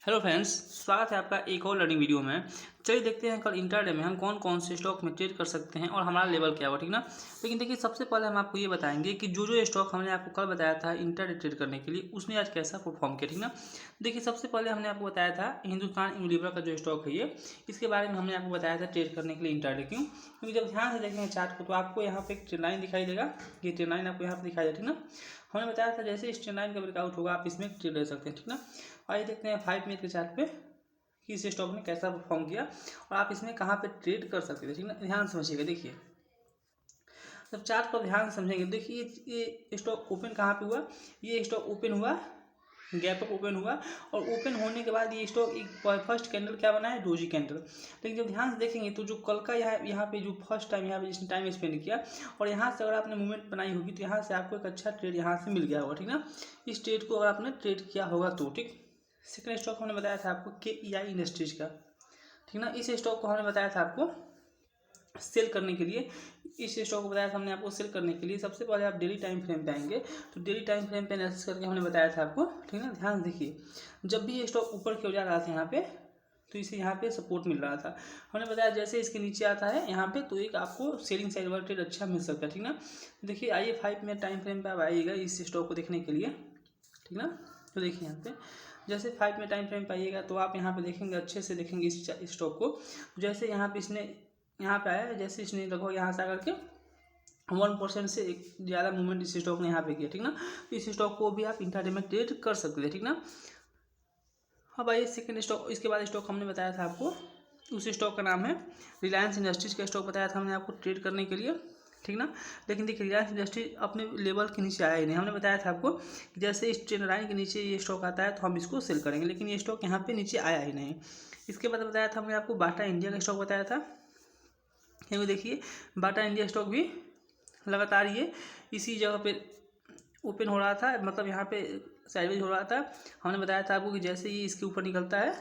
Hello friends, स्वागत है आपका एक और लर्निंग वीडियो में। चलिए देखते हैं कल इंट्राडे में हम कौन कौन से स्टॉक में ट्रेड कर सकते हैं और हमारा लेवल क्या हुआ, ठीक ना। लेकिन देखिए सबसे पहले हम आपको ये बताएंगे कि जो स्टॉक हमने आपको कल बताया था इंट्राडे ट्रेड करने के लिए उसने आज कैसा परफॉर्म किया, ठीक ना। देखिए सबसे पहले हमने आपको बताया था हिंदुस्तान यूनिलीवर का जो स्टॉक है ये, इसके बारे में हमने आपको बताया था ट्रेड करने के लिए इंट्राडे क्यों, क्योंकि जब ध्यान से देखेंगे चार्ट को तो आपको यहाँ पे एक ट्रेंड लाइन दिखाई देगा। ये ट्रेंड लाइन आपको यहाँ पर दिखाई देगा, ठीक ना। हमने बताया था जैसे इस ट्रेंड लाइन का ब्रेकआउट होगा आप इसमें ट्रेड ले सकते हैं, ठीक ना। आइए देखते हैं 5 मिनट के चार्ट पे कि इस स्टॉक ने कैसा परफॉर्म किया और आप इसमें कहाँ पे ट्रेड कर सकते थे, ठीक ना। ध्यान समझिएगा। देखिए जब चार्ट को ध्यान से समझेंगे, देखिए ये स्टॉक ओपन कहाँ पे हुआ, ये स्टॉक ओपन हुआ, गैप अप ओपन हुआ और ओपन होने के बाद ये स्टॉक एक फर्स्ट कैंडल क्या बना है, डोजी कैंडल। लेकिन जब ध्यान से देखेंगे तो जो कल का यहाँ पे जो फर्स्ट टाइम यहाँ पे जिसने टाइम स्पेंड किया और यहाँ से अगर आपने मूवमेंट बनाई होगी तो यहाँ से आपको एक अच्छा ट्रेड यहाँ से मिल गया होगा, ठीक ना। इस ट्रेड को अगर आपने ट्रेड किया होगा तो ठीक। सेकंड स्टॉक हमने बताया था आपको KEI इंडस्ट्रीज का, ठीक ना। इस स्टॉक को हमने बताया था आपको सेल करने के लिए। इस स्टॉक को बताया था हमने आपको सेल करने के लिए। सबसे पहले आप डेली टाइम फ्रेम पे आएंगे तो डेली टाइम फ्रेम पे एनालिसिस करके हमने बताया था आपको, ठीक ना। ध्यान देखिए जब भी ये स्टॉक ऊपर की ओर जा रहा था यहाँ पे तो इसे यहाँ पे सपोर्ट मिल रहा था। हमने बताया जैसे इसके नीचे आता है यहाँ पे तो एक आपको सेलिंग साइड वाला ट्रेड अच्छा मिल सकता है, ठीक ना। देखिए आइए 5 मिनट टाइम फ्रेम पे आप आइएगा इस स्टॉक को देखने के लिए, ठीक ना। तो देखिए यहाँ पे जैसे 5 मिनट टाइम फ्रेम पाइएगा तो आप यहाँ पे देखेंगे, अच्छे से देखेंगे इस स्टॉक को। जैसे यहाँ पे इसने यहाँ पे आया, जैसे इसने लगभग यहाँ से आकर के 1% से एक ज़्यादा मूवमेंट इस स्टॉक ने यहाँ पे किया, ठीक ना। तो इस स्टॉक को भी आप इंट्राडे में ट्रेड कर सकते थे, ठीक ना। अब आइए सेकंड स्टॉक, इसके बाद स्टॉक हमने बताया था आपको, उस स्टॉक का नाम है रिलायंस इंडस्ट्रीज का स्टॉक बताया था हमने आपको ट्रेड करने के लिए, ठीक ना। लेकिन देखिए रिलायंस इंडस्ट्रीज अपने लेवल के नीचे आया ही नहीं। हमने बताया था आपको कि जैसे इस ट्रेंड लाइन के नीचे ये स्टॉक आता है तो हम इसको सेल करेंगे, लेकिन ये स्टॉक यहाँ पे नीचे आया ही नहीं। इसके बाद बताया था हमने आपको बाटा इंडिया का स्टॉक बताया था, क्योंकि देखिए बाटा इंडिया स्टॉक भी लगातार ये इसी जगह पे ओपन हो रहा था, मतलब यहाँ पे साइडवेज हो रहा था। हमने बताया था आपको कि जैसे ये इसके ऊपर निकलता है,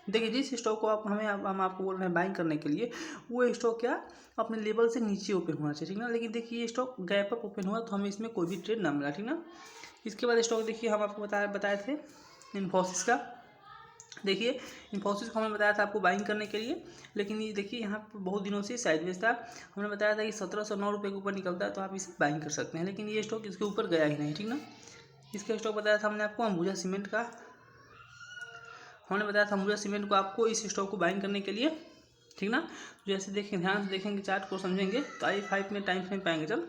देखिए जिस स्टॉक को आप हम आपको बोल रहे हैं बाइंग करने के लिए, वो स्टॉक क्या अपने लेवल से नीचे ओपन होना चाहिए, ठीक ना। लेकिन देखिए ये स्टॉक गैप अप ओपन हुआ तो हमें इसमें कोई भी ट्रेड ना मिला, ठीक ना। इसके बाद स्टॉक देखिए हम आपको बताए थे इन्फोसिस का। देखिए इन्फोसिस को हमने बताया था आपको बाइंग करने के लिए, लेकिन ये देखिए यहाँ पर बहुत दिनों से साइडवेज था। हमने बताया था कि 1709 रुपये के ऊपर निकलता है तो आप इसे बाइंग कर सकते हैं, लेकिन ये स्टॉक इसके ऊपर गया ही नहीं, ठीक ना। इसका स्टॉक बताया था हमने आपको अंबुजा सीमेंट का। हमने बताया था अंबुजा सीमेंट को आपको इस स्टॉक को बाइंग करने के लिए, ठीक ना। जैसे देखें ध्यान से देखेंगे चार्ट को समझेंगे तो आई 5 में टाइम फ्रेम पाएंगे जब,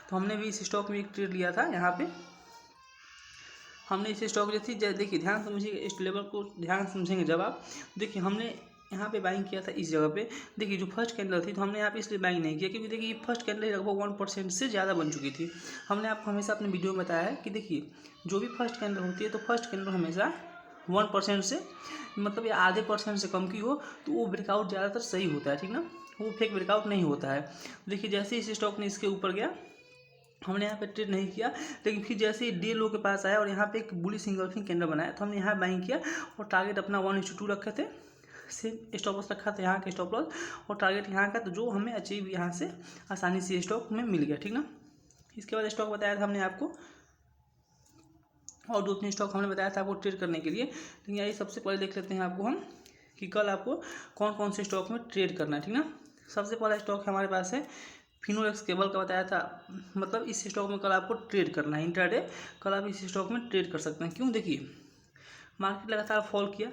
तो हमने भी इस स्टॉक में एक ट्रेड लिया था। यहाँ पे हमने इस स्टॉक जो थी, देखिए ध्यान समझिए इस लेवल को ध्यान समझेंगे जब आप, देखिए हमने यहाँ पे बाइंग किया था इस जगह पे। देखिए जो फर्स्ट कैंडल थी तो हमने यहाँ पे इसलिए बाइंग नहीं किया क्योंकि देखिए फर्स्ट कैंडल लगभग 1% से ज़्यादा बन चुकी थी। हमने आपको हमेशा अपने वीडियो में बताया है कि देखिए जो भी फर्स्ट कैंडल होती है तो फर्स्ट कैंडल हमेशा 1% से, मतलब ये आधे % से कम की हो तो वो ब्रेकआउट ज़्यादातर सही होता है, ठीक ना। वो फेक ब्रेकआउट नहीं होता है। देखिए जैसे इस स्टॉक ने इसके ऊपर गया, हमने यहाँ पे ट्रेड नहीं किया, लेकिन फिर जैसे ही डे लो के पास आया और यहाँ पे एक बुलिश इंगल्फिंग कैंडल बनाया तो हमने यहाँ बाइंग किया और टारगेट अपना 1:2 रखे थे, सेम स्टॉप लॉस रखा था यहाँ का स्टॉप लॉस और टारगेट यहाँ का, तो जो हमें अचीव यहाँ से आसानी से स्टॉक में मिल गया, ठीक ना। इसके बाद स्टॉक बताया था हमने आपको और 2-3 स्टॉक हमने बताया था आपको ट्रेड करने के लिए, लेकिन यही सबसे पहले देख लेते हैं आपको हम कि कल आपको कौन कौन से स्टॉक में ट्रेड करना है, ठीक ना। सबसे पहला स्टॉक हमारे पास है फिनोलेक्स केबल का बताया था, मतलब इस स्टॉक में कल आपको ट्रेड करना है इंट्राडे। कल आप इस स्टॉक में ट्रेड कर सकते हैं। क्यों, देखिए मार्केट लगातार फॉल किया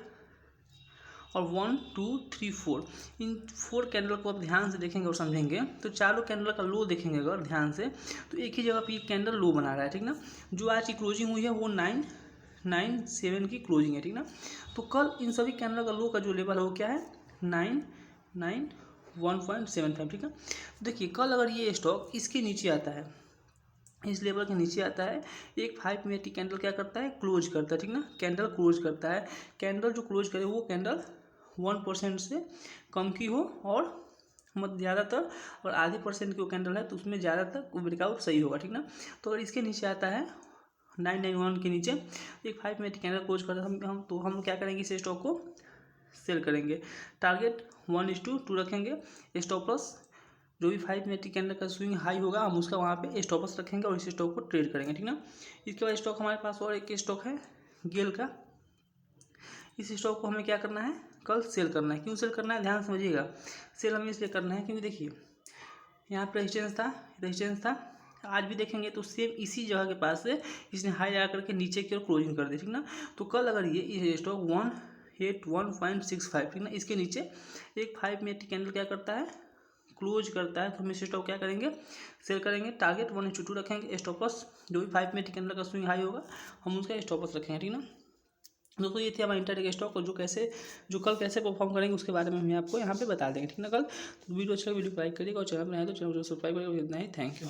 और 1 2 3 4 इन 4 कैंडल को आप ध्यान से देखेंगे और समझेंगे तो चारों कैंडल का लो देखेंगे अगर ध्यान से तो एक ही जगह पे कैंडल लो बना रहा है, ठीक ना। जो आज की क्लोजिंग हुई है वो 997 की क्लोजिंग है, ठीक ना। तो कल इन सभी कैंडल का लो का जो लेवल है वो क्या है, 991.75, ठीक है। देखिए कल अगर ये स्टॉक इसके नीचे आता है, इस लेवल के नीचे आता है, एक 5 मिनट की कैंडल क्या करता है, क्लोज करता है, ठीक ना। कैंडल क्लोज करता है, कैंडल जो क्लोज करे वो कैंडल 1% से कम की हो और मतलब ज़्यादातर, और आधे % की वो कैंडल है तो उसमें ज़्यादातर ब्रेकआउट सही होगा, ठीक ना। तो अगर इसके नीचे आता है 991 के नीचे एक 5 मिनट कैंडल क्लोज करता है, हम क्या करेंगे, इस स्टॉक को सेल करेंगे। टारगेट 1:2 रखेंगे, स्टॉप लॉस जो भी 5 मिनट के अंदर का स्विंग हाई होगा हम उसका वहाँ पे स्टॉप लॉस रखेंगे और इस स्टॉक को ट्रेड करेंगे, ठीक ना। इसके बाद स्टॉक हमारे पास और एक स्टॉक है गेल का। इस स्टॉक को हमें क्या करना है, कल सेल करना है। क्यों सेल करना है, ध्यान समझिएगा। सेल हमें इसलिए करना है क्योंकि देखिए यहाँ पर रेजिस्टेंस था, आज भी देखेंगे तो सेम इसी जगह के पास से इसने हाई लगा करके नीचे की ओर क्लोजिंग कर दी, ठीक ना। तो कल अगर ये स्टॉक 181.65, ठीक ना, इसके नीचे एक 5 मिनट कैंडल क्या करता है, क्लोज करता है, तो हम इस स्टॉक क्या करेंगे, सेल करेंगे। टारगेट 1:2 रखेंगे, स्टॉप लॉस जो भी 5 मिनट कैंडल का स्विंग हाई होगा हम उसका स्टॉप लॉस रखेंगे, ठीक ना। दोस्तों ये थे हमारे इंट्राडे स्टॉक, और जो कल कैसे परफॉर्म करेंगे उसके बारे में हम आपको यहाँ पे बता देंगे, ठीक ना कल। तो वीडियो अच्छा वीडियो को लाइक करिएगा, और चैनल पर आए तो चैनल को सब्सक्राइब करिएगा। इतना ही, थैंक यू।